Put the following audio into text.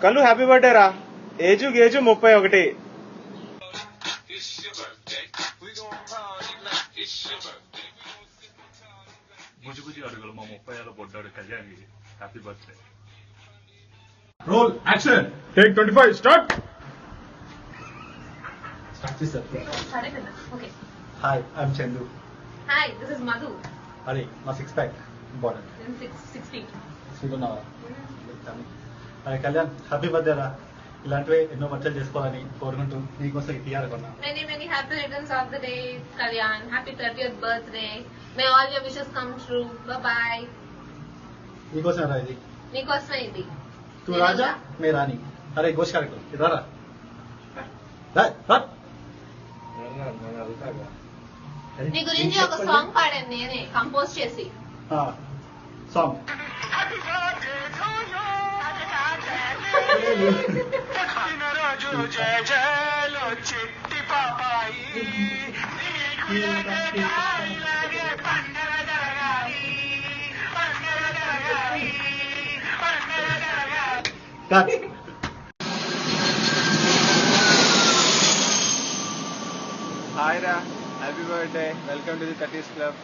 కళ్ళు happy birthday రా. Age 31. బుజ్జి అడుగులు మా 30 పొడ్డాడు Kalyani. Happy birthday. Roll action. Take 25 start. Okay. Hi, I'm Chandu. Hi, this is Madhu. అరే మా 6 ప్యాక్ ఇంపార్టెంట్. I'm 60. చూస్తున్నావా? అరే కళ్యాణ్ హ్యాపీ బర్త్డే రా. ఇలాంటివి ఎన్నో మచ్చలు చేసుకోవాలని కోరుకుంటూ నీకోసం ఈ టీఆర్ కొన్నా. Many happy returns of the day, Kalyan. Happy 30th birthday. May all your wishes come true. Bye bye. నీకోసం రా ఇది. నీకోసమే ఇది. తూ రాజా మే రాణి. అరే గోష్ క్యారెక్టర్ ఇది రారా. నీ గురించి ఒక సాంగ్ పాడాను నేనే కంపోజ్ చేసి. సాంగ్ హాయ్ రా, happy birthday. Welcome to the 30th club.